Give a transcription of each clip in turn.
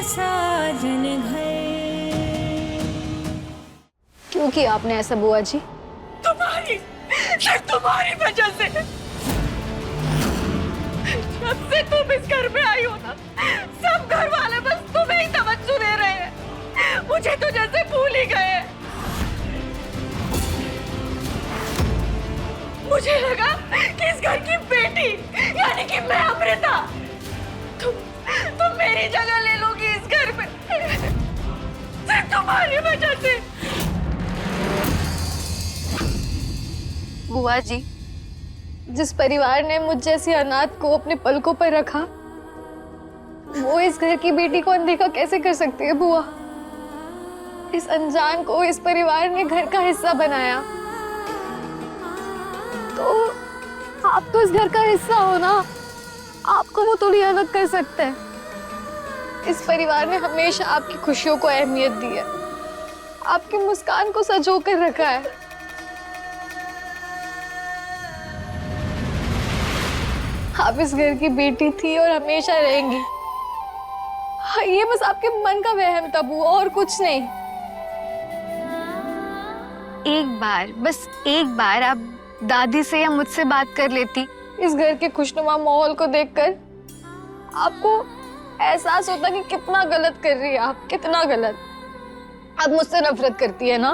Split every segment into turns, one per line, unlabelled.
साजन घर।
क्यों किया आपने ऐसा बुआ जी?
तुम्हारी वजह से। जब से तुम इस घर में आई हो ना, सब घर वाले बस तुम्हें ही तवज्जो दे रहे हैं। मुझे तो जैसे भूल ही गए। मुझे लगा कि इस घर की बेटी यानी कि मैं अमृता, तुम मेरी जगह ले लोगी इस घर में, सिर्फ तुम्हारी वजह से।
बुआ जी, जिस परिवार ने मुझ जैसी अनाथ को अपने पलकों पर रखा, वो इस घर की बेटी को अनदेखा कैसे कर सकती है बुआ? इस अनजान को इस परिवार ने घर का हिस्सा बनाया, तो आप तो इस घर का हिस्सा हो ना, आपको वो थोड़ी अलग कर सकते हैं। इस परिवार ने हमेशा आपकी खुशियों को अहमियत दी है, आपकी मुस्कान को सजो कर रखा है। आप इस घर की बेटी थी और हमेशा रहेंगी। हाँ, ये बस आपके मन का वहम था बुआ, और कुछ नहीं। एक बार, बस एक बार आप दादी से या मुझसे बात कर लेती। इस घर के खुशनुमा माहौल को देखकर आपको एहसास होता कि कितना गलत कर रही है आप, कितना गलत। आप मुझसे नफरत करती है ना,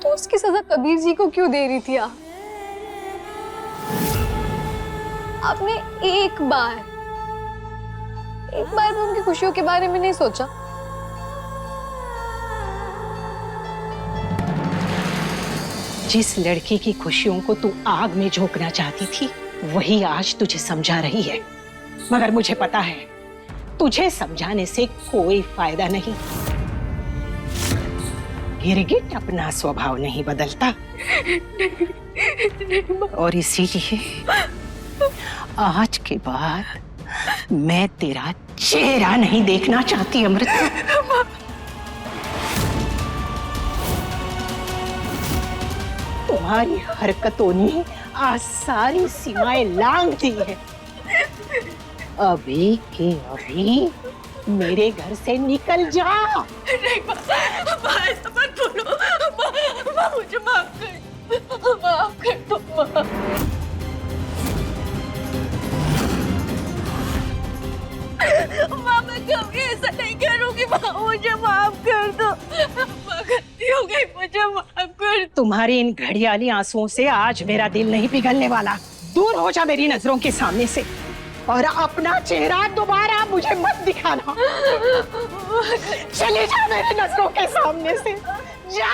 तो उसकी सजा कबीर जी को क्यों दे रही थी आप? आपने एक बार भी उनकी खुशियों के बारे में नहीं सोचा।
जिस लड़की की खुशियों को तू आग में झोंकना चाहती थी, वही आज तुझे समझा रही है। मगर मुझे पता है, तुझे समझाने से कोई फायदा नहीं। गिरगिट अपना स्वभाव नहीं बदलता। और इसीलिए आज के बाद मैं तेरा चेहरा नहीं देखना चाहती अमृता। तुम्हारी हरकतों ने आज सारी सीमाएं लांघ दी है। अभी के अभी मेरे घर से निकल जा।
नहीं माँ, ऐसा मत बोलो। माँ मुझे माफ कर दो माँ। माँ मैं कभी ऐसा नहीं करूँगी। माँ मुझे माफ कर दो। माँ गलती हो गई, मुझे माफ कर दो।
तुम्हारी इन घड़ियाली आंसुओं से आज मेरा दिल नहीं पिघलने वाला। दूर हो जा मेरी नजरों के सामने से, और अपना चेहरा दोबारा मुझे मत दिखाना। चले जा मेरी नजरों के सामने से, जा।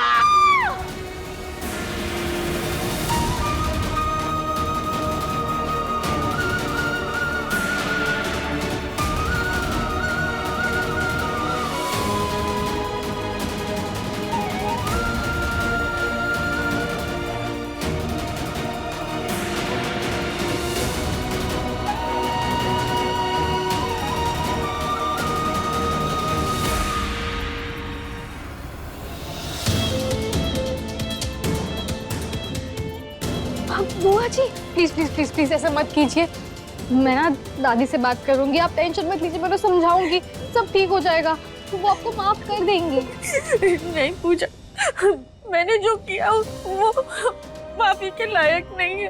बुआ जी, प्लीज प्लीज प्लीज प्लीज ऐसा मत कीजिए। मैं ना दादी से बात करूंगी, आप टेंशन मत लीजिए, मैं तो समझाऊंगी, सब ठीक हो जाएगा। वो आपको माफ कर देंगी।
नहीं पूजा, मैंने जो किया वो माफी के लायक नहीं है।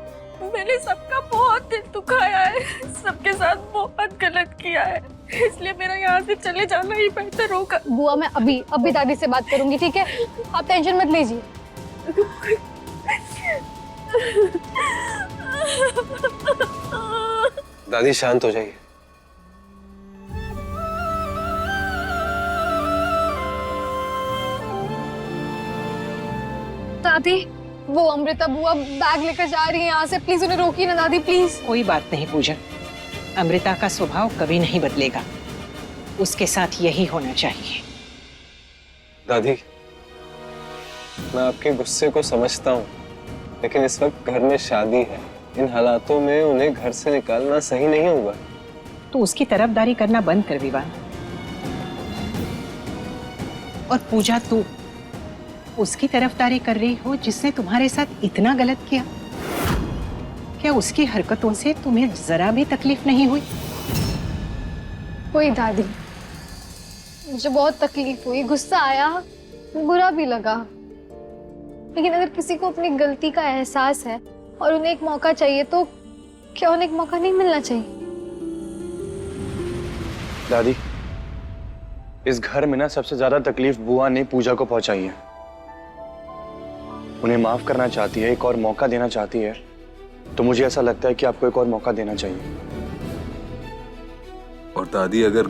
मैंने सबका बहुत दिल दुखाया है, सबके साथ बहुत गलत किया है, इसलिए मेरा यहाँ से चले जाना ही बेहतर होगा।
बुआ मैं अभी दादी से बात करूंगी, ठीक है? आप टेंशन मत लीजिए।
दादी शांत हो जाइए।
दादी, वो अमृता बुआ बैग लेकर जा रही है यहाँ से, प्लीज उन्हें रोकिए ना दादी, प्लीज।
कोई बात नहीं पूजा, अमृता का स्वभाव कभी नहीं बदलेगा, उसके साथ यही होना चाहिए।
दादी, मैं आपके गुस्से को समझता हूँ, लेकिन इस वक्त घर में शादी है, इन हालातों में उन्हें घर से निकालना सही नहीं होगा।
तो उसकी तरफदारी करना बंद कर विवान। और पूजा, तू उसकी तरफदारी कर रही हो जिसने तुम्हारे साथ इतना गलत किया? क्या उसकी हरकतों से तुम्हें जरा भी तकलीफ नहीं हुई?
कोई दादी, मुझे बहुत तकलीफ हुई, गुस्सा आया, बुरा भी लगा। लेकिन अगर किसी को अपनी गलती का एहसास है और उन्हें एक मौका चाहिए, तो क्या उन्हें एक मौका नहीं मिलना चाहिए?
दादी, इस घर में ना सबसे ज्यादा तकलीफ बुआ ने पूजा को पहुंचाई है। उन्हें माफ करना चाहती है, एक और मौका देना चाहती है, तो मुझे ऐसा लगता है कि आपको एक और मौका देना चाहिए।
और दादी, अगर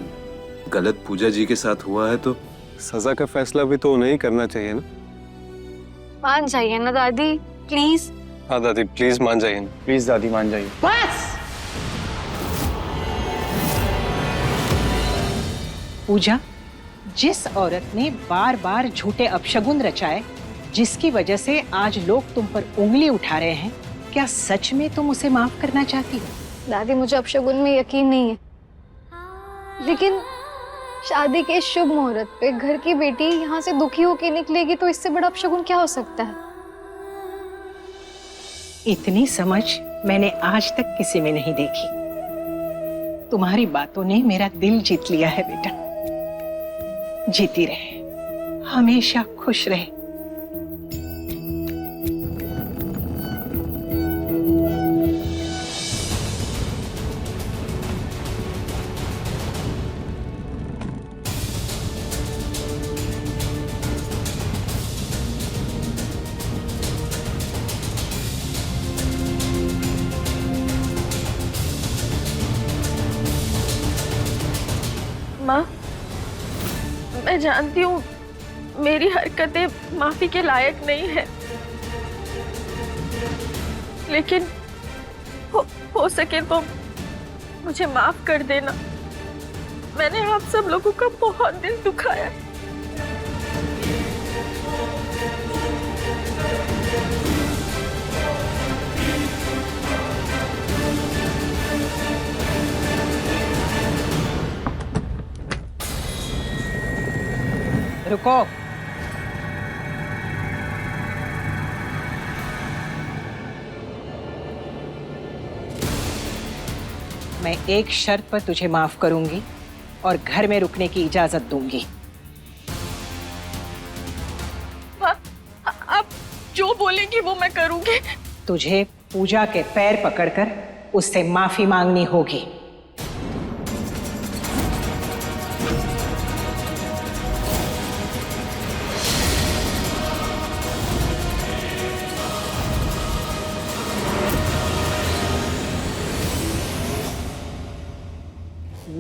गलत पूजा जी के साथ हुआ है तो सजा का फैसला भी तो उन्हें ही करना चाहिए ना।
मान जाइए ना दादी, प्लीज।
हाँ दादी, प्लीज मान जाइए ना।
प्लीज दादी मान जाइए।
बस। पूजा, जिस औरत ने बार बार झूठे अपशगुन रचाए, जिसकी वजह से आज लोग तुम पर उंगली उठा रहे हैं, क्या सच में तुम उसे माफ करना चाहती हो?
दादी, मुझे अपशगुन में यकीन नहीं है, लेकिन शादी के शुभ मुहूर्त पे घर की बेटी यहाँ से दुखी होकर निकलेगी तो इससे बड़ा अपशगुन क्या हो सकता है?
इतनी समझ मैंने आज तक किसी में नहीं देखी। तुम्हारी बातों ने मेरा दिल जीत लिया है बेटा। जीती रहे, हमेशा खुश रहे।
माँ, मैं जानती हूँ मेरी हरकतें माफी के लायक नहीं है, लेकिन हो सके तो मुझे माफ कर देना। मैंने आप सब लोगों का बहुत दिल दुखाया।
रुको। मैं एक शर्त पर तुझे माफ करूंगी और घर में रुकने की इजाजत दूंगी।
आप जो बोलेंगी वो मैं करूंगी।
तुझे पूजा के पैर पकड़कर उससे माफी मांगनी होगी।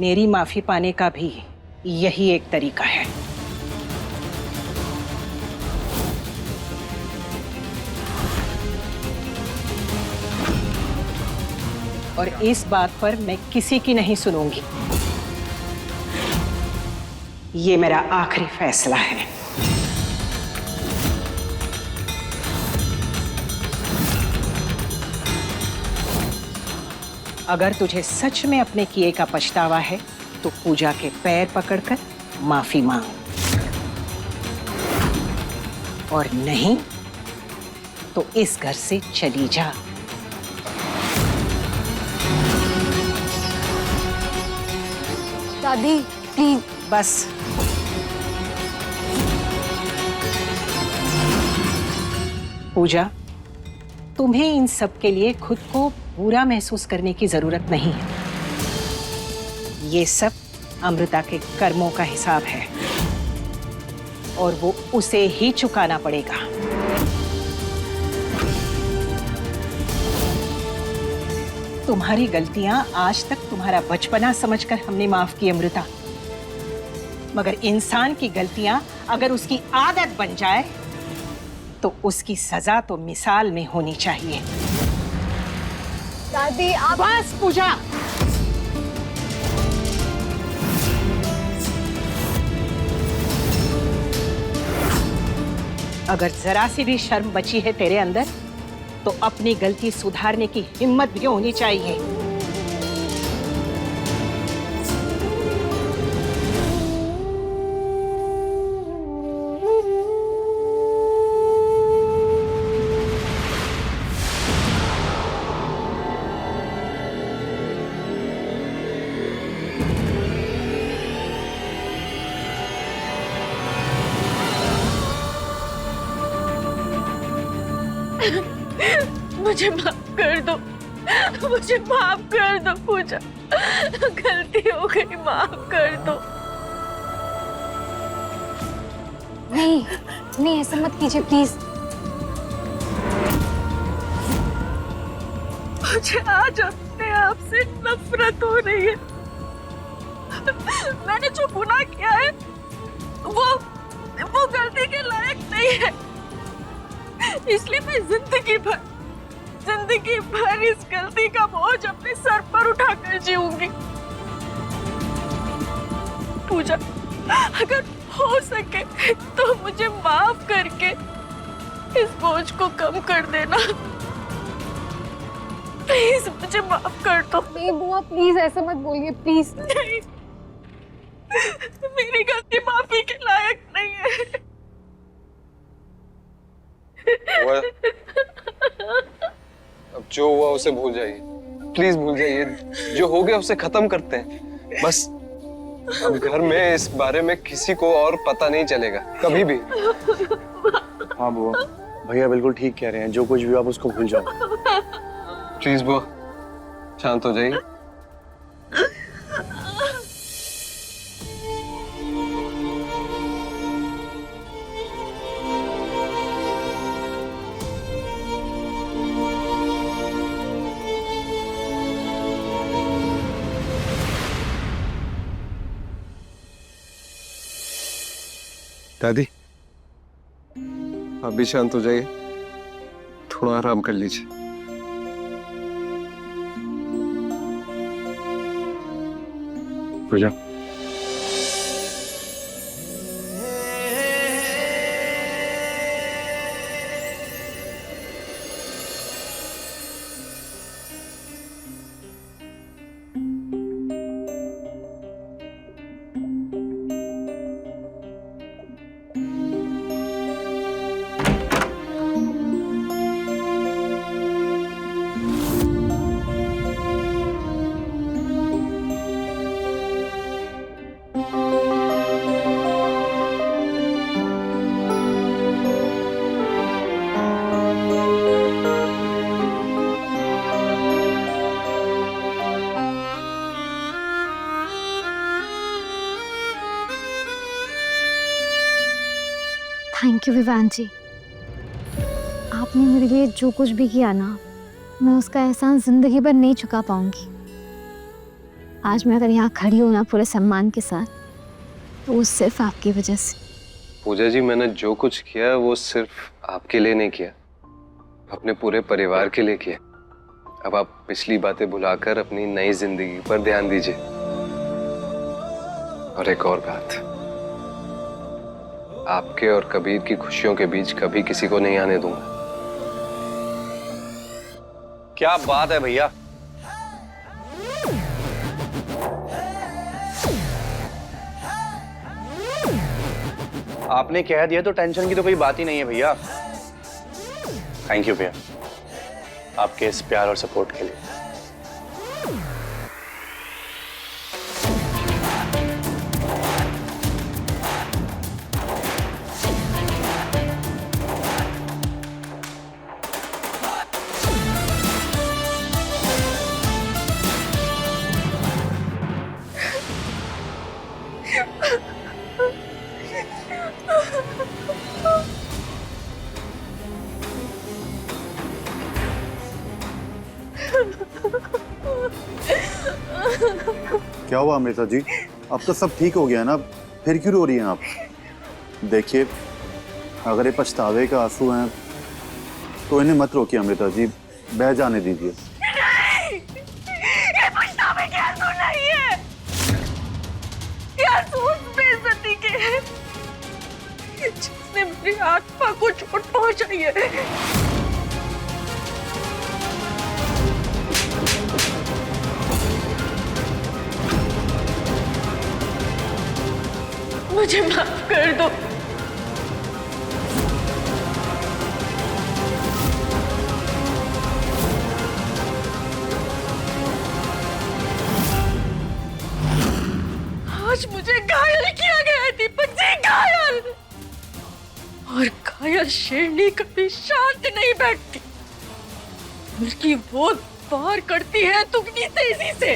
मेरी माफी पाने का भी यही एक तरीका है। और इस बात पर मैं किसी की नहीं सुनूंगी। ये मेरा आखिरी फैसला है। अगर तुझे सच में अपने किए का पछतावा है तो पूजा के पैर पकड़कर माफी मांग, और नहीं तो इस घर से चली जा।
दादी प्लीज।
बस। पूजा, तुम्हें इन सब के लिए खुद को बुरा महसूस करने की जरूरत नहीं है। ये सब अमृता के कर्मों का हिसाब है और वो उसे ही चुकाना पड़ेगा। तुम्हारी गलतियां आज तक तुम्हारा बचपना समझकर हमने माफ की अमृता, मगर इंसान की गलतियां अगर उसकी आदत बन जाए तो उसकी सजा तो मिसाल में होनी चाहिए।
दादी आप।
बस पूजा। अगर जरा सी भी शर्म बची है तेरे अंदर तो अपनी गलती सुधारने की हिम्मत भी होनी चाहिए।
मुझे माफ कर दो, मुझे माफ कर दो पूजा, गलती हो गई, माफ कर दो।
नहीं नहीं, ऐसा मत कीजिए प्लीज।
मुझे आज अपने आप से नफरत हो रही है। मैंने जो गुनाह किया है वो गलती के लायक नहीं है, इसलिए मैं जिंदगी भर इस गलती का बोझ अपने सर पर उठाकर जीऊंगी। पूजा, अगर हो सके तो मुझे माफ करके इस बोझ को कम कर देना। प्लीज मुझे माफ कर दो।
नहीं बुआ प्लीज ऐसा मत बोलिए प्लीज।
नहीं, मेरी गलती माफी के लायक नहीं है।
अब जो हुआ उसे भूल जाइए, प्लीज भूल जाइए। जो हो गया उसे खत्म करते हैं बस। अब घर में इस बारे में किसी को और पता नहीं चलेगा कभी भी।
हाँ बुआ, भैया बिल्कुल ठीक कह रहे हैं, जो कुछ भी आप उसको भूल जाओ।
प्लीज बुआ शांत हो जाइए। दादी आप भी शांत हो जाइए, थोड़ा आराम कर लीजिए।
पूजा,
थैंक यू विवान जी, आपने मेरे लिए जो कुछ भी किया ना, मैं उसका एहसान जिंदगी भर नहीं चुका पाऊंगी। आज मैं अगर यहाँ खड़ी हूँ ना पूरे सम्मान के साथ, तो वो सिर्फ आपकी वजह से।
पूजा जी, मैंने जो कुछ किया वो सिर्फ आपके लिए नहीं किया, अपने पूरे परिवार के लिए किया। अब आप पिछली बातें भुलाकर अपनी नई जिंदगी पर ध्यान दीजिए। और एक और बात, आपके और कबीर की खुशियों के बीच कभी किसी को नहीं आने दूंगा।
क्या बात है भैया, आपने कह दिया तो टेंशन की तो कोई बात ही नहीं है भैया। थैंक यू भैया आपके इस प्यार और सपोर्ट के लिए।
क्या हुआ अमृता जी? अब तो सब ठीक हो गया ना, फिर क्यों रो रही हैं आप? देखिए, अगर ये पछतावे का आंसू हैं तो इन्हें मत रोकिए अमृता जी, बह जाने दीजिए।
ये पछतावे के आंसू नहीं है, ये आंसू उस बेइज्जती के हैं जिसने मेरी आत्मा को चोट पहुंचाई है। मुझे माफ कर दो। आज मुझे घायल किया गया है दीपक जी, घायल। और घायल शेरनी कभी शांत नहीं बैठती। दिल की वो बाहर करती है तुमकी तेजी से।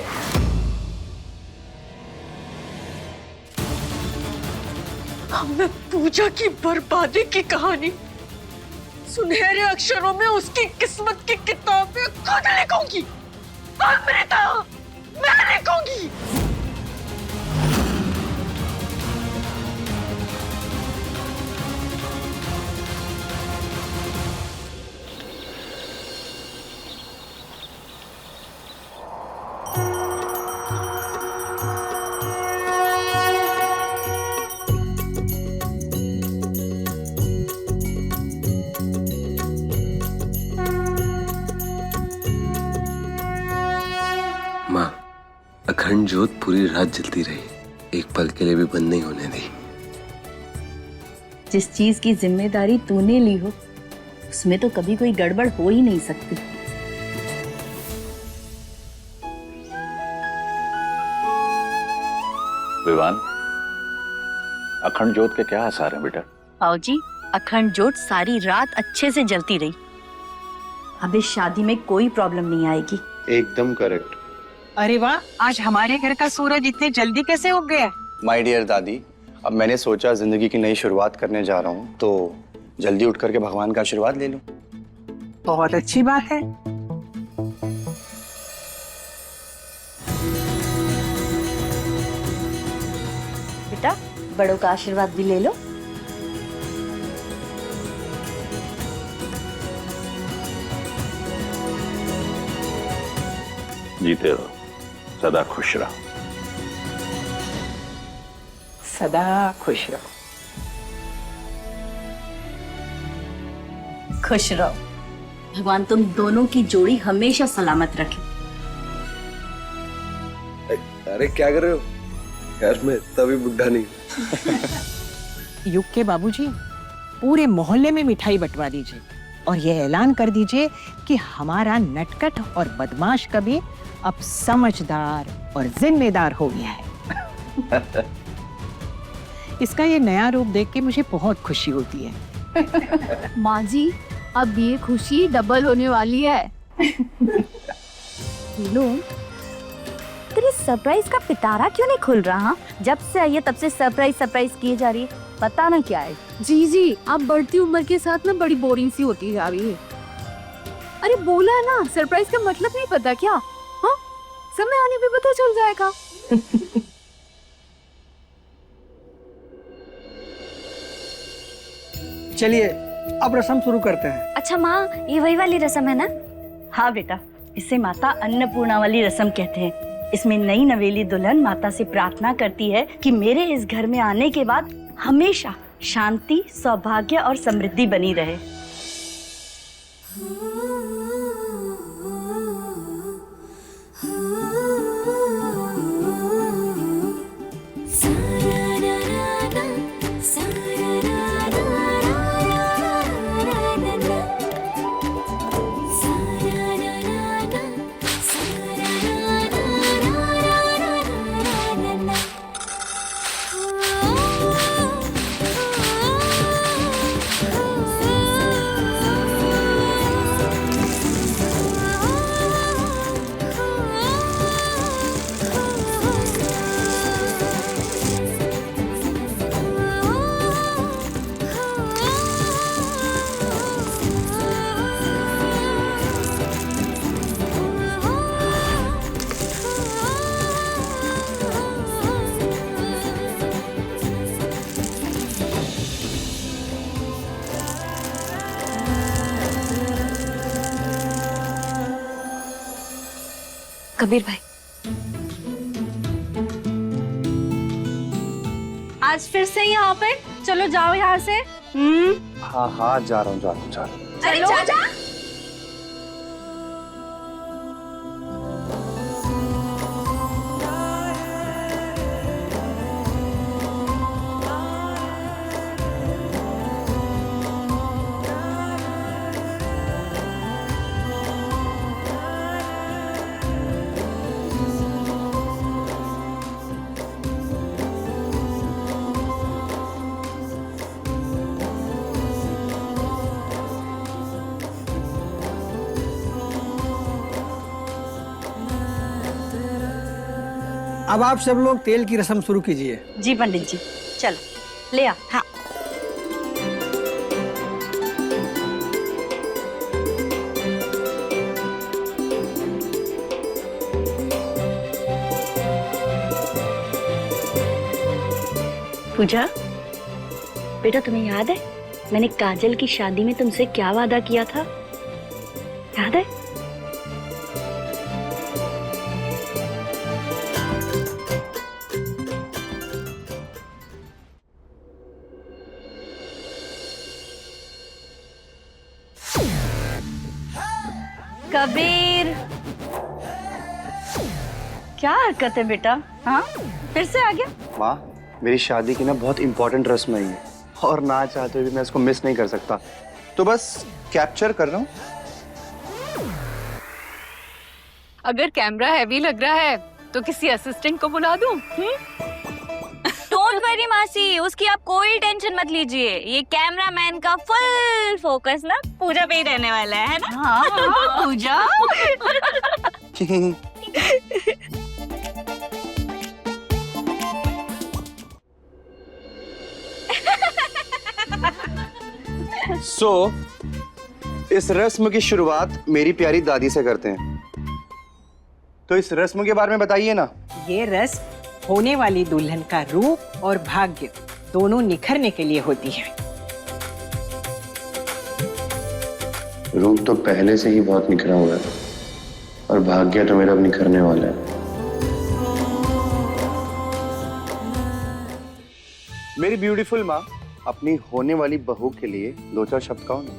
मैं पूजा की बर्बादी की कहानी सुनहरे अक्षरों में उसकी किस्मत की किताब में खुद लिखूंगी। अमृता, मैं लिखूंगी।
माँ, अखंड ज्योत पूरी रात जलती रही, एक पल के लिए भी बंद नहीं होने दी।
जिस चीज की जिम्मेदारी तूने ली हो उसमें तो कभी कोई गड़बड़ हो ही नहीं सकती।
विवान, अखंड ज्योत के क्या आसार हैं बेटा?
आओ जी, अखंड ज्योत सारी रात अच्छे से जलती रही। अब इस शादी में कोई प्रॉब्लम नहीं आएगी।
एकदम करेक्ट।
अरे वाह, आज हमारे घर का सूरज इतने जल्दी कैसे उग गया?
माय डियर दादी, अब मैंने सोचा जिंदगी की नई शुरुआत करने जा रहा हूँ तो जल्दी उठ करके भगवान का आशीर्वाद ले लूं।
बहुत अच्छी बात है।
बेटा, बड़ों का आशीर्वाद भी ले लो।
जीते रहो, सदा खुश रहो।
सदा खुश रहो।
खुश रहो। भगवान तुम दोनों की जोड़ी हमेशा सलामत रखे।
अरे क्या कर रहे हो यार, मैं तभी बुढ़ा नहीं।
युग के बाबूजी, पूरे मोहल्ले में मिठाई बंटवा दीजिए और ये ऐलान कर दीजिए कि हमारा नटखट और बदमाश कभी अब समझदार और जिम्मेदार हो गया है। इसका ये नया रूप देख के मुझे बहुत खुशी होती है।
माँ जी, अब ये खुशी डबल होने वाली है।
तेरे सरप्राइज का पिटारा क्यों नहीं खुल रहा? जब से आई है तब से सरप्राइज किए जा रही है, पता ना क्या है।
जी, आप बढ़ती उम्र के साथ ना बड़ी बोरिंग सी होती जा रही है। अरे बोला ना, सरप्राइज का मतलब नहीं पता क्या? हाँ, समय आने पे पता चल जाएगा।
चलिए अब रस्म शुरू करते हैं।
अच्छा माँ, ये वही वाली रस्म है ना? हाँ बेटा, इसे माता अन्नपूर्णा वाली रस्म कहते हैं। इसमें नई नवेली दुल्हन माता से प्रार्थना करती है कि मेरे इस घर में आने के बाद हमेशा शांति, सौभाग्य और समृद्धि बनी रहे।
कबीर भाई,
आज फिर से यहाँ पे? चलो जाओ यहाँ से।
हाँ हाँ, जा रहा हूँ।
चलो जा।
अब आप सब लोग तेल की रस्म शुरू कीजिए।
जी पंडित जी, चल ले आ। हाँ। पूजा, बेटा तुम्हें याद है मैंने काजल की शादी में तुमसे क्या वादा किया था? याद है? कबीर, क्या हरकत है बेटा? हाँ, फिर से आ गया?
माँ, मेरी शादी की ना बहुत इंपॉर्टेंट रस्म है ये, और ना चाहते हुए भी मैं इसको मिस नहीं कर सकता, तो बस कैप्चर कर रहा हूँ।
अगर कैमरा हैवी लग रहा है तो किसी असिस्टेंट को बुला दूं?
डोंट वरी मासी, उसकी आप कोई टेंशन मत लीजिए। ये कैमरामैन का फुल फोकस ना पूजा पे ही रहने वाला है ना?
हाँ, पूजा।
इस रस्म की शुरुआत मेरी प्यारी दादी से करते हैं, तो इस रस्म के बारे में बताइए ना।
ये रस्म होने वाली दुल्हन का रूप और भाग्य दोनों निखरने के लिए होती है।
रूप तो पहले से ही बहुत निखरा हुआ है, और भाग्य तो मेरा अब निखरने वाला है। मेरी ब्यूटीफुल माँ, अपनी होने वाली बहू के लिए दो चार शब्द कहो ना।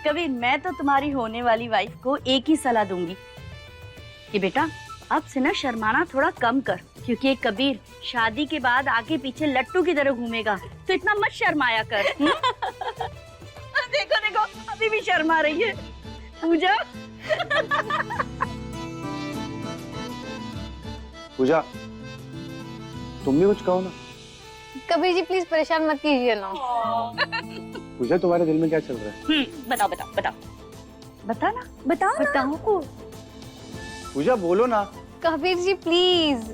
कबीर, मैं तो तुम्हारी होने वाली वाइफ को एक ही सलाह दूंगी कि बेटा अब से ना शर्माना थोड़ा कम कर, क्योंकि एक कबीर शादी के बाद आगे पीछे लट्टू की तरह घूमेगा, तो इतना मत शर्माया कर। देखो देखो, अभी भी शर्मा रही है पूजा।
पूजा, तुम भी कुछ कहो ना।
कबीर जी प्लीज परेशान मत कीजिए ना।
पूजा, तुम्हारे दिल में क्या चल रहा है?
बताओ बताओ बताओ, बता ना, बताओ
बताओ।
पूजा बोलो ना।
कबीर जी प्लीज।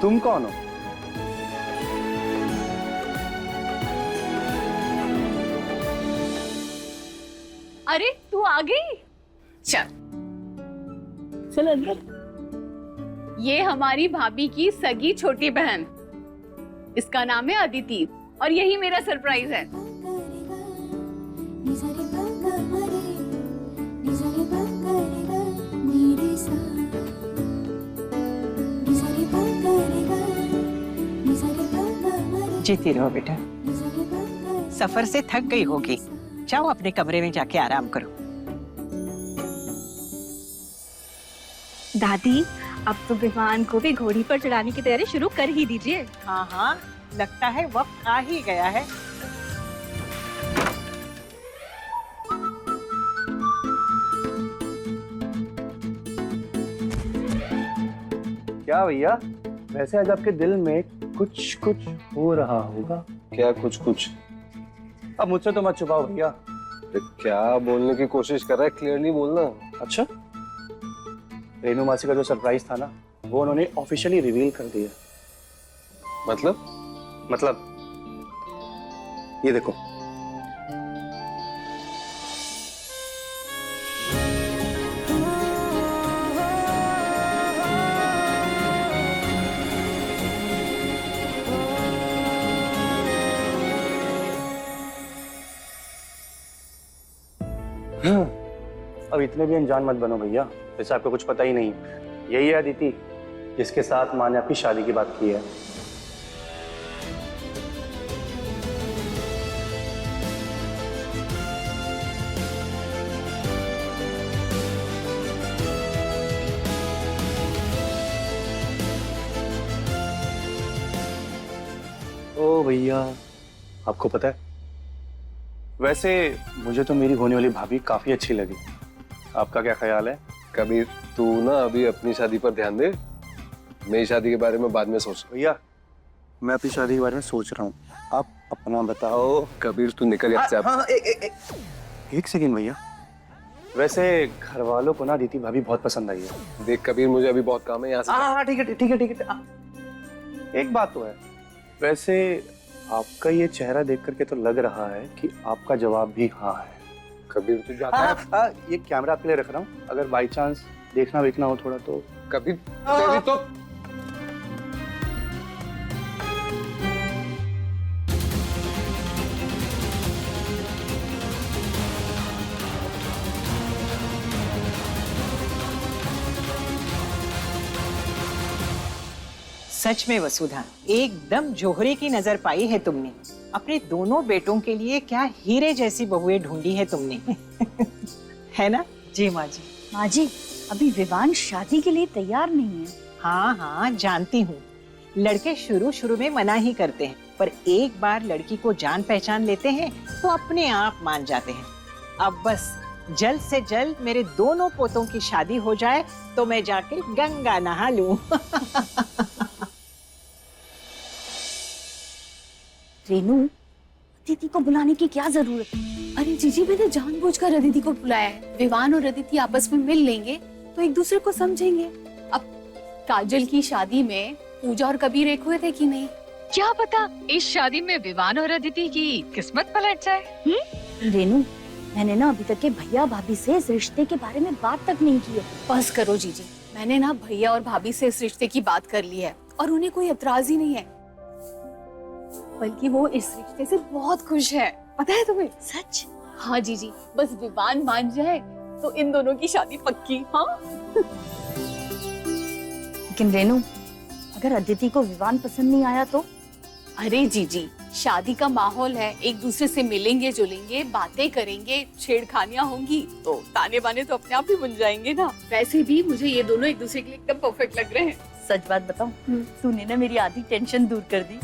तुम कौन हो?
अरे तू आ गई? चल
चल अंदर।
ये हमारी भाभी की सगी छोटी बहन, इसका नाम है अदिति, और यही मेरा सरप्राइज है।
जीती रहो बेटा, सफर से थक गई होगी, जाओ अपने कमरे में जाके आराम करो।
दादी, अब तो विमान को भी घोड़ी पर चढ़ाने की तैयारी शुरू कर ही दीजिए।
हाँ हाँ, लगता है वक्त आ ही गया है।
क्या भैया, वैसे आज आपके दिल में कुछ कुछ हो रहा होगा।
क्या कुछ कुछ?
अब मुझसे तो मत छुपाओ भैया।
तो क्या बोलने की कोशिश कर रहा है, क्लियरली बोलना।
अच्छा, रेनू मासी का जो सरप्राइज था ना, वो उन्होंने ऑफिशियली रिवील कर दिया। मतलब ये देखो। अब इतने भी अनजान मत बनो भैया, जैसे आपको कुछ पता ही नहीं। यही है अदिति, जिसके साथ माँ ने आपकी शादी की बात की है। भैया, आपको पता है, वैसे मुझे तो मेरी होने वाली भाभी काफी अच्छी लगी। आपका क्या ख्याल है?
कबीर, तू ना अभी अपनी शादी पर ध्यान दे, मेरी शादी के बारे में बाद में सोच।
भैया, मैं अपनी शादी के बारे में सोच रहा हूँ, आप अपना बताओ।
कबीर तू निकल यहाँ से।
हाँ, एक सेकंड भैया, वैसे घर वालों को ना अदिति भाभी बहुत पसंद आई है।
देख कबीर, मुझे अभी बहुत काम है, यहाँ से।
हाँ ठीक है ठीक है ठीक है। एक बात तो है, वैसे आपका ये चेहरा देख करके तो लग रहा है कि आपका जवाब भी हाँ है।
कबीर तू जाता है।
हाँ, ये कैमरा आपके लिए रख रहा हूँ, अगर बाई चांस देखना वेखना हो थोड़ा तो।
कबीर तेरी तो
सच में वसुधा, एकदम जोहरे की नजर पाई है तुमने। अपने दोनों बेटों के लिए क्या हीरे जैसी बहुएं ढूंढी है तुमने। है ना?
जी माँ जी। माँ जी, अभी विवान शादी के लिए तैयार नहीं है।
हाँ हाँ, जानती हूँ। लड़के शुरू शुरू में मना ही करते हैं, पर एक बार लड़की को जान पहचान लेते हैं तो अपने आप मान जाते हैं। अब बस जल्द से जल्द मेरे दोनों पोतों की शादी हो जाए तो मैं जाके गंगा नहा लूं।
रेनू, अदिति को बुलाने की क्या जरूरत है?
अरे जीजी, मैंने जानबूझकर अदिति को बुलाया है। विवान और अदिति आपस में मिल लेंगे तो एक दूसरे को समझेंगे। अब काजल की शादी में पूजा और कबीर एक हुए थे कि नहीं?
क्या पता इस शादी में विवान और अदिति की किस्मत पलट जाए।
रेनू, मैंने ना अभी तक के भैया भाभी से इस रिश्ते के बारे में बात तक नहीं की है।
बस करो जीजी, मैंने ना भैया और भाभी से इस रिश्ते की बात कर ली है और उन्हें कोई एतराज ही नहीं है, बल्कि वो इस रिश्ते से बहुत खुश है। पता है तुम्हें?
सच?
हाँ जीजी, बस विवान मान जाए तो इन दोनों की शादी पक्की। हाँ।
लेकिन रेनू, अगर अदिति को विवान पसंद नहीं आया तो?
अरे जीजी, शादी का माहौल है, एक दूसरे से मिलेंगे जुलेंगे, बातें करेंगे, छेड़खानियां होंगी तो ताने बाने तो अपने आप ही बन जाएंगे ना। वैसे भी मुझे ये दोनों एक दूसरे के लिए एकदम परफेक्ट लग रहे हैं।
सच बात बताऊं, तूने ना मेरी आधी टेंशन दूर कर दी।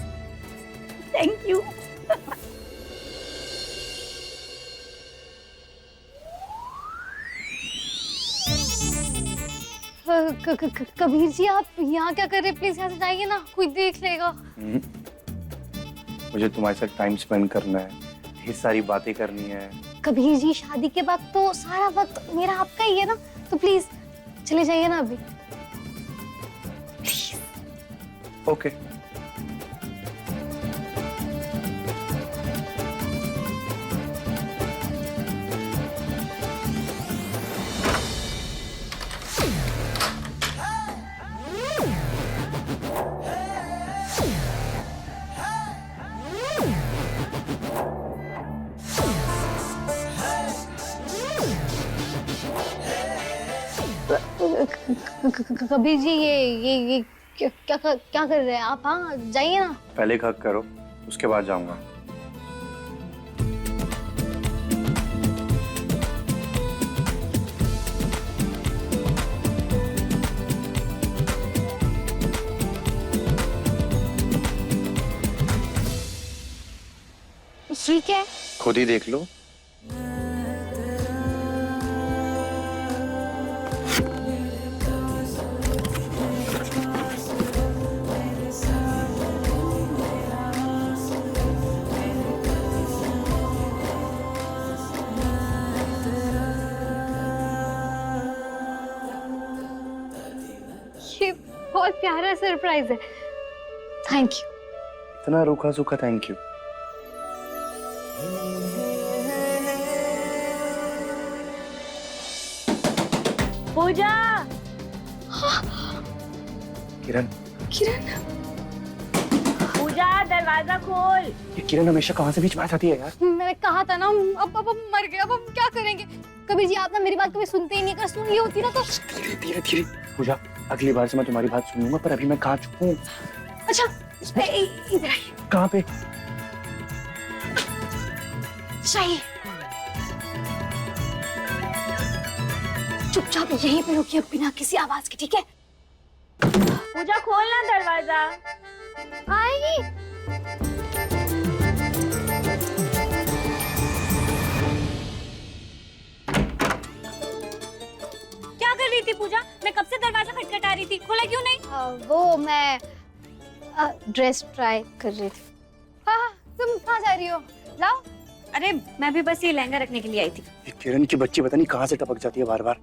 Thank you.
कबीर जी, आप यहाँ क्या कर रहे हैं? प्लीज यहाँ से जाइए ना, कोई देख लेगा।
मुझे तुम्हारे साथ टाइम स्पेंड करना है, ढेर सारी बातें करनी है।
कबीर जी, शादी के बाद तो सारा वक्त मेरा आपका ही है ना, तो प्लीज चले जाइए ना अभी। प्लीज।
ओके।
कबीर जी, ये क्या कर रहे हैं आप? हाँ जाइए ना।
पहले एक हक करो, उसके बाद जाऊंगा।
ठीक है,
खुद ही देख लो।
ये बहुत प्यारा सरप्राइज है। Thank you.
इतना रूखा सूखा थैंक यू।
पूजा,
किरण,
पूजा दरवाजा खोल।
ये किरण हमेशा कहाँ से बीच में आ जाती है यार।
मैंने कहा था ना, अब मर गए, अब हम क्या करेंगे? कबीर जी, आप ना मेरी बात कभी सुनते ही नहीं, अगर सुन ली होती ना तो।
धीरे धीरे धीरे। पूजा, अगली बार से मैं तुम्हारी बात सुनूंगा, पर अभी मैं कहाँ छुपूं?
अच्छा, इधर आइए।
कहाँ पे?
चाहिए। चुपचाप यहीं पे रुकिए, बिना किसी आवाज के, ठीक है?
पूजा खोलना दरवाजा।
आएगी।
खोला क्यों नहीं?
वो मैं ड्रेस ट्राई कर रही थी। हाँ, तुम कहाँ जा रही हो? लाओ।
अरे मैं भी बस ये लहंगा रखने के लिए आई थी।
ये किरण की बच्ची पता नहीं कहाँ से टपक जाती है बार बार।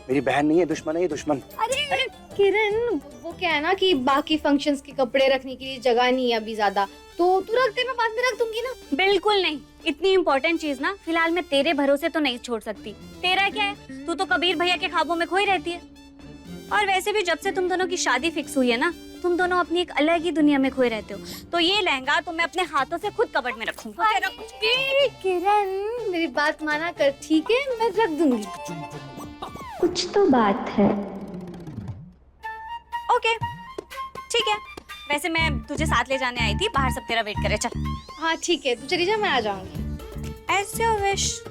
मेरी बहन नहीं है, दुश्मन है ये, दुश्मन।
अरे किरण, वो क्या है ना कि बाकी फंक्शंस के कपड़े रखने के लिए जगह नहीं है अभी ज्यादा, तो तू रख दे, मैं बाद में रख दूंगी ना।
बिल्कुल नहीं, इतनी इम्पोर्टेंट चीज ना फिलहाल मैं तेरे भरोसे तो नहीं छोड़ सकती। तेरा क्या है, तू तो कबीर भैया के ख्वाबों में खोई रहती है। और वैसे भी जब से तुम दोनों की शादी फिक्स हुई है ना, तुम दोनों अपनी एक अलग ही दुनिया में खोए रहते हो। तो ये लहंगा तो मैं अपने हाथों से खुद कबर्ड में रखूंगी।
किरण, मेरी बात माना कर, ठीक है? मैं रख दूंगी।
कुछ तो बात है।
ओके ठीक है। वैसे मैं तुझे साथ ले जाने आई थी, बाहर सब तेरा वेट करे। चल।
हाँ ठीक है, तू चली जा, मैं आ जाऊंगी।
As your wish.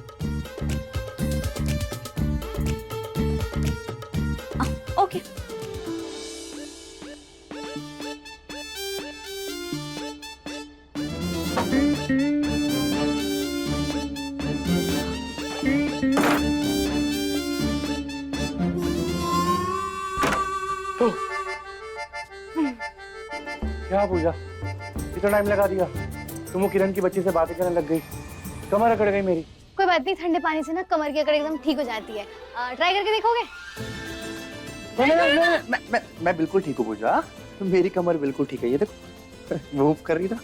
ओके।
क्या पूजा, इतना टाइम लगा दिया? तुम वो किरण की बच्ची से बातें करने लग गई, कमर अकड़ गई मेरी।
कोई बात नहीं, ठंडे पानी से ना कमर की अकड़ एकदम ठीक हो जाती है। ट्राई करके देखोगे?
मैं बिल्कुल ठीक हूँ पूजा, मेरी कमर बिल्कुल ठीक है। ये देखो मूव कर रही ना।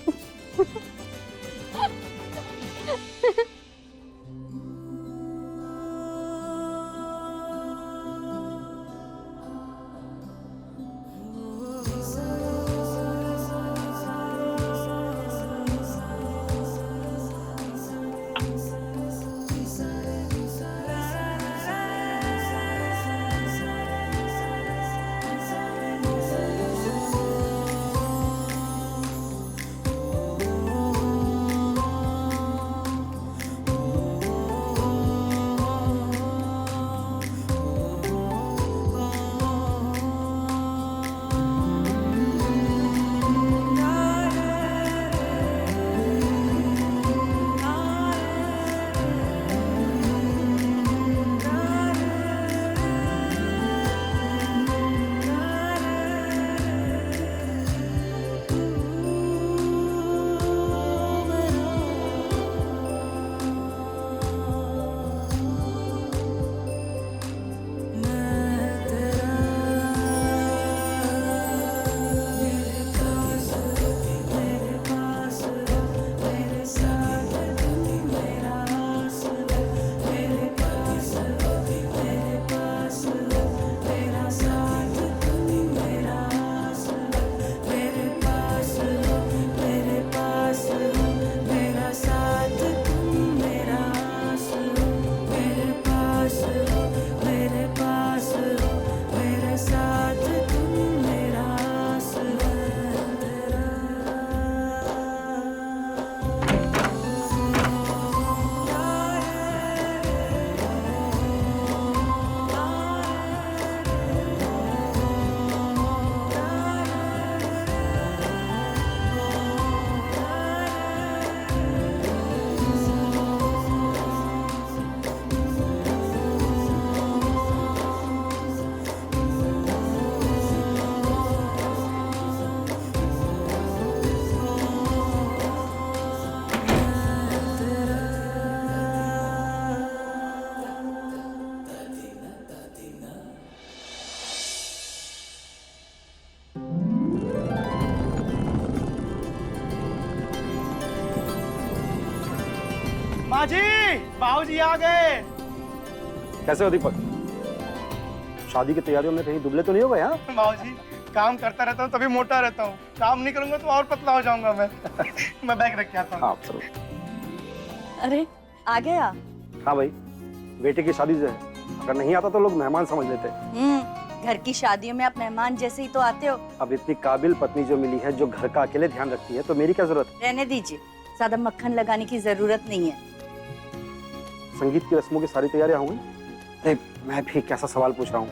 माँ जी, बाबू जी आ गए।
कैसे हो दीपक? शादी की तैयारियों में कहीं दुबले तो नहीं हो गए? हाँ
बाबू जी, काम करता रहता हूँ तभी मोटा रहता हूँ, काम नहीं करूंगा तो और पतला हो जाऊंगा मैं। मैं बैग रख के आता हूँ।
हाँ चलो।
अरे आ गया?
हाँ भाई, बेटे की शादी से है, अगर नहीं आता तो लोग मेहमान समझ लेते।
घर की शादियों में आप मेहमान जैसे ही तो आते हो।
अब इतनी काबिल पत्नी जो मिली है, जो घर का अकेले ध्यान रखती है, तो मेरी क्या जरूरत है?
रहने दीजिए, ज्यादा मक्खन लगाने की जरूरत नहीं है।
संगीत की रस्मों की सारी तैयारियां हो गई? अरे मैं भी कैसा सवाल पूछ रहा हूँ,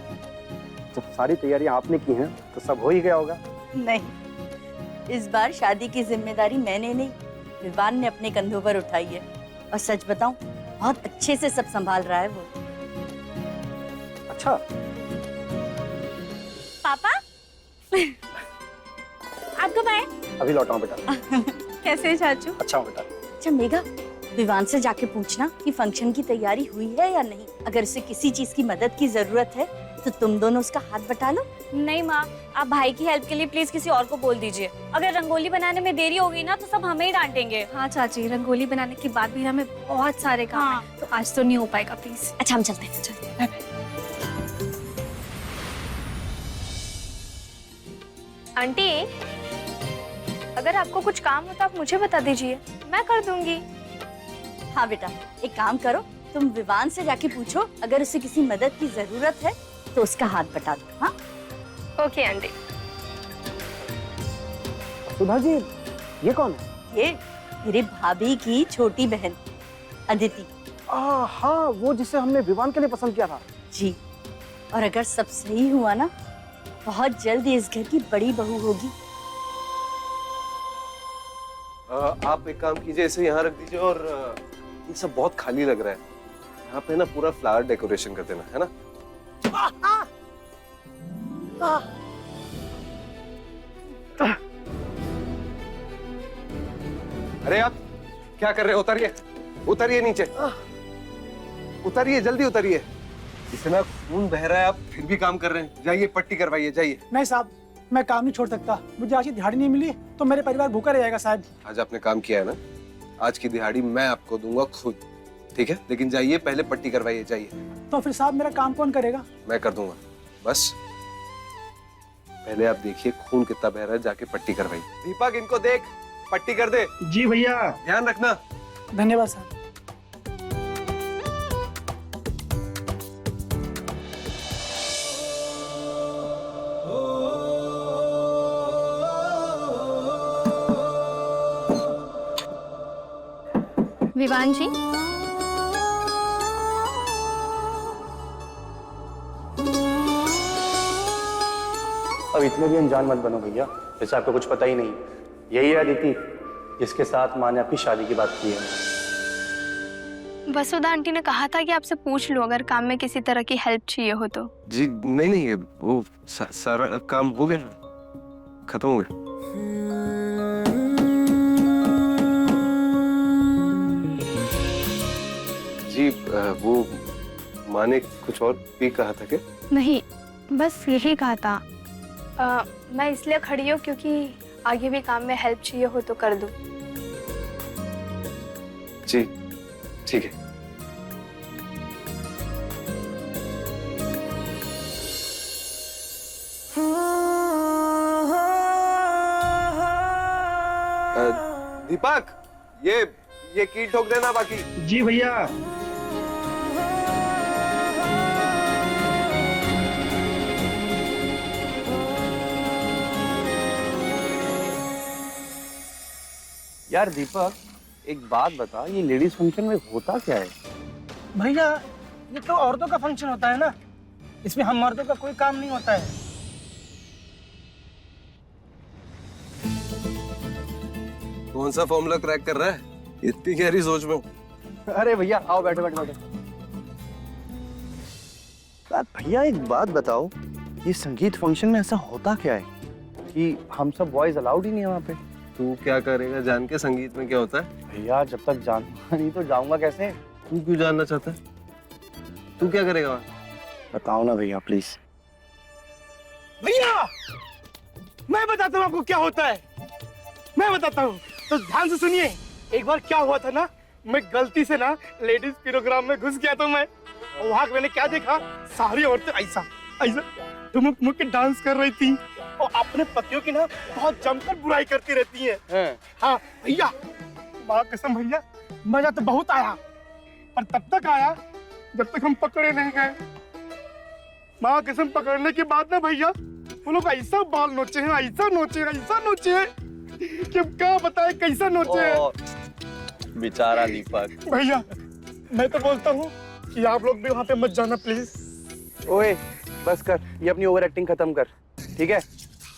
जब सारी तैयारियां आपने की हैं तो सब हो ही गया होगा।
नहीं, इस बार शादी की जिम्मेदारी मैंने नहीं, विवान ने अपने कंधों पर उठाई है। और सच बताऊं, बहुत अच्छे से सब संभाल रहा है वो।
अच्छा।
पापा आप कब आए?
अभी लौटा हूँ बेटा।
कैसे है चाचू?
अच्छा हूँ बेटा।
अच्छा मेघा, विवान से जाके पूछना कि फंक्शन की तैयारी हुई है या नहीं। अगर उसे किसी चीज की मदद की जरूरत है तो तुम दोनों उसका हाथ बटा लो।
नहीं माँ, आप भाई की हेल्प के लिए प्लीज किसी और को बोल दीजिए। अगर रंगोली बनाने में देरी हो गई ना तो सब हमें ही डांटेंगे।
हाँ चाची, रंगोली बनाने के बाद भी हमें बहुत सारे काम हैं, तो आज तो नहीं हो पाएगा प्लीज।
अच्छा हम चलते हैं।
आंटी, अगर आपको कुछ काम हो तो आप मुझे बता दीजिए, मैं कर दूंगी।
हाँ बेटा, एक काम करो, तुम विवान से जाके पूछो, अगर उसे किसी मदद की जरूरत है तो उसका हाथ बटा दो। हाँ
ओके आंटी।
सुधा जी, ये कौन है?
ये मेरे भाभी की छोटी बहन अदिति।
हाँ, वो जिसे हमने विवान के लिए पसंद किया था।
जी, और अगर सब सही हुआ ना, बहुत जल्द ये इस घर की बड़ी बहू होगी।
आप एक काम कीजिए, इसे यहाँ रख दीजिए और ये सब बहुत खाली लग रहा है, यहाँ पे ना पूरा फ्लावर डेकोरेशन कर देना, है ना? अरे आप क्या कर रहे हो? उतरिए, उतरिए नीचे, उतरिए, जल्दी उतरिए। इतना खून बह रहा है, आप फिर भी काम कर रहे हैं। जाइए पट्टी करवाइए, जाइए।
नहीं साहब, मैं काम नहीं छोड़ सकता। मुझे आज की दिहाड़ी नहीं मिली तो मेरे परिवार भूखा रह जाएगा साहब।
आज आपने काम किया है ना, आज की दिहाड़ी मैं आपको दूंगा खुद, ठीक है? लेकिन जाइए पहले पट्टी करवाइए, जाइए।
तो फिर साहब मेरा काम कौन करेगा?
मैं कर दूंगा, बस पहले आप देखिए खून कितना बह रहा है, जाके पट्टी करवाइए। दीपक, इनको देख, पट्टी कर दे।
जी भैया।
ध्यान रखना।
धन्यवाद साहब।
विवान जी,
अब इतने भी अनजान मत बनो भैया, जैसे आपको कुछ पता ही नहीं। यही है अदिति, जिसके साथ माँ ने आपकी शादी की बात की है।
वसुधा आंटी ने कहा था कि आपसे पूछ लो अगर काम में किसी तरह की हेल्प चाहिए हो तो।
जी नहीं नहीं, वो सारा काम हो गया, खत्म हो गया। जी वो माँ ने कुछ और भी कहा था क्या?
नहीं, बस यही कहा था। मैं इसलिए खड़ी हूँ क्योंकि आगे भी काम में हेल्प चाहिए हो तो कर दूँ।
जी ठीक है। दीपक, ये की ठोक देना बाकी।
जी भैया।
यार दीपक, एक बात बता, ये लेडीज फंक्शन में होता क्या है?
भैया, ये तो औरतों का फंक्शन होता है ना, इसमें हम मर्दों का कोई काम नहीं होता है।
कौन सा फॉर्मूला क्रैक कर रहा है? इतनी गहरी सोच में हूँ।
अरे भैया आओ, बैठो बैठो बैठो। भैया एक बात बताओ, ये संगीत फंक्शन में ऐसा होता क्या है कि हम सब बॉयज अलाउड ही नहीं है वहाँ पे?
तू क्या करेगा जान के संगीत में क्या होता है?
भैया जब तक जानूंगा नहीं तो जाऊंगा कैसे?
तू क्यों जानना चाहता है? तू क्या करेगा वहाँ?
बताओ ना भैया प्लीज।
भैया, मैं बताता हूँ आपको क्या होता है। मैं बताता हूँ, तो ध्यान से सुनिए। एक बार क्या हुआ था ना, मैं गलती से ना लेडीज प्रोग्राम में घुस गया था मैं, और वहाँ मैंने क्या देखा, सारी औरतें ऐसा ऐसा ठुमुक ठुमुक के डांस कर रही थी और अपने पतियों की ना बहुत जमकर बुराई करती रहती हैं। हाँ भैया, माँ कसम भैया, मजा तो बहुत आया, पर तब तक आया जब तक हम पकड़े नहीं गए। माँ कसम, पकड़ने के बाद ना भैया, वो लोग ऐसा बाल नोचे हैं, ऐसा नोचे हैं कि क्या बताए कैसा नोचे हैं।
बेचारा दीपक।
भैया, मैं तो बोलता हूँ कि आप लोग भी वहाँ पे मत जाना प्लीज।
ओए बस कर, ये अपनी ओवर एक्टिंग खत्म कर, ठीक है?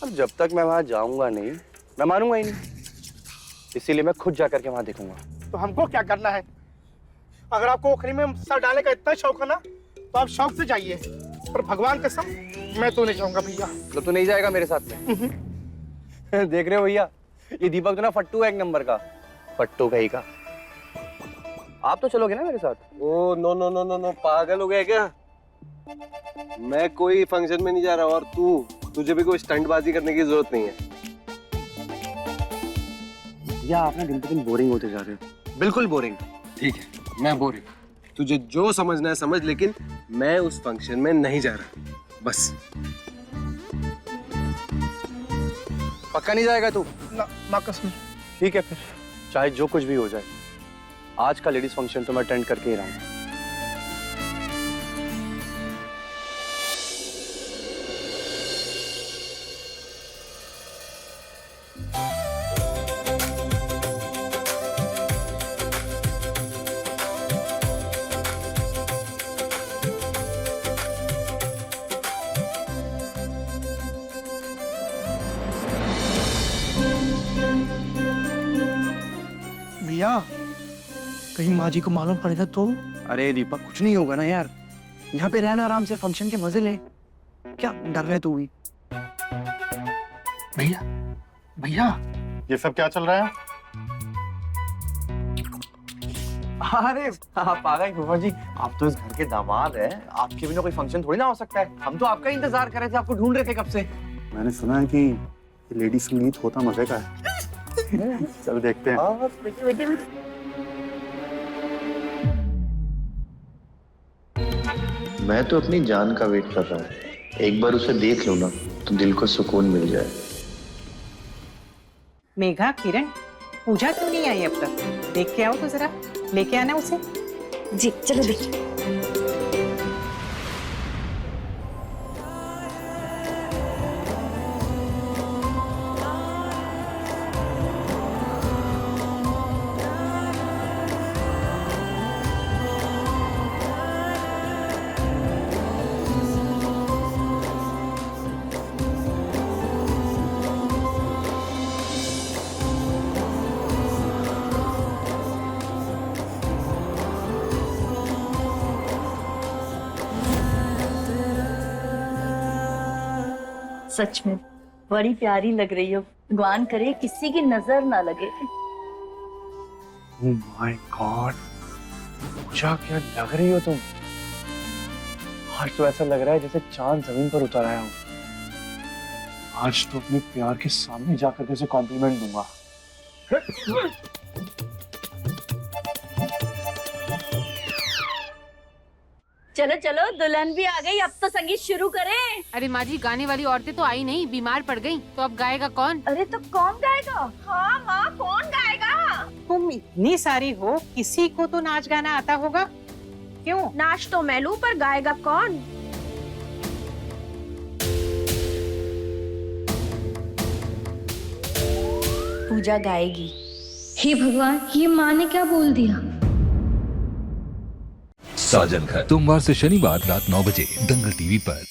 अब जब तक मैं वहाँ जाऊंगा नहीं, मैं मानूंगा ही नहीं, इसीलिए मैं खुद जा करके वहाँ देखूंगा।
तो हमको क्या करना है? अगर आपको ओखरी में सर डालने का इतना शौक है ना, तो आप शौक से जाइए, पर भगवान कसम मैं तो नहीं जाऊंगा भैया।
मतलब तो नहीं जाएगा मेरे साथ में? देख रहे हो भैया, ये दीपक तो ना फट्टू है एक नंबर का, फट्टू कहीं का। आप तो चलोगे ना मेरे साथ?
Oh no no no no no, पागल हो गया क्या? मैं कोई फंक्शन में नहीं जा रहा, और तुझे भी कोई स्टंटबाजी करने की जरूरत नहीं है।
या आप ना दिन पे दिन बोरिंग होते जा रहे हो, बिल्कुल बोरिंग।
ठीक है, मैं बोरिंग, तुझे जो समझना है समझ, लेकिन मैं उस फंक्शन में नहीं जा रहा, बस।
पक्का नहीं जाएगा तू?
ना माँ कसम।
ठीक है फिर, चाहे जो कुछ भी हो जाए, आज का लेडीज फंक्शन तो मैं अटेंड करके ही रहूंगा।
भैया कहीं माँ जी को मालूम पड़ेगा तो?
अरे दीपक, कुछ नहीं होगा ना यार, यहाँ पे रहना आराम से, फंक्शन के मजे ले। क्या डर रहे तू भी?
भैया भैया
ये सब क्या चल रहा है?
अरे आप आ गए फूफा जी, आप तो इस घर के दामाद हैं, आपके बिना कोई फंक्शन थोड़ी ना हो सकता है। हम तो आपका इंतजार कर रहे थे, आपको ढूंढ रहे थे कब से।
मैंने सुना है कि लेडी संगीत होता मजे का है। चल देखते हैं।
मैं तो अपनी जान का वेट कर रहा हूँ, एक बार उसे देख लो ना तो दिल को सुकून मिल जाए।
मेघा, किरण, पूजा क्यों नहीं आई अब तक? देख के आओ तो जरा, लेके आना उसे।
जी चलो देखिए। सच में बड़ी प्यारी लग रही हो, भगवान करे किसी की नजर ना लगे।
ओह माय गॉड, पूजा क्या लग रही हो तुम। आज तो ऐसा लग रहा है जैसे चांद जमीन पर उतर आया हूँ। आज तो अपने प्यार के सामने जाकर के उसे कॉम्प्लीमेंट दूंगा।
चलो चलो, दुल्हन भी आ गई, अब तो संगीत शुरू करें।
अरे माँ जी, गाने वाली औरतें तो आई नहीं, बीमार पड़ गईं, तो अब गाएगा कौन?
अरे तो कौन गाएगा? हाँ माँ, कौन गाएगा?
तुम इतनी सारी हो, किसी को तो नाच गाना आता होगा, क्यों?
नाच तो मैं लूं, पर गाएगा कौन?
पूजा गाएगी।
हे भगवान, ये माँ ने क्या बोल दिया?
साजन घर, सोमवार से शनिवार रात 9 बजे दंगल टीवी पर।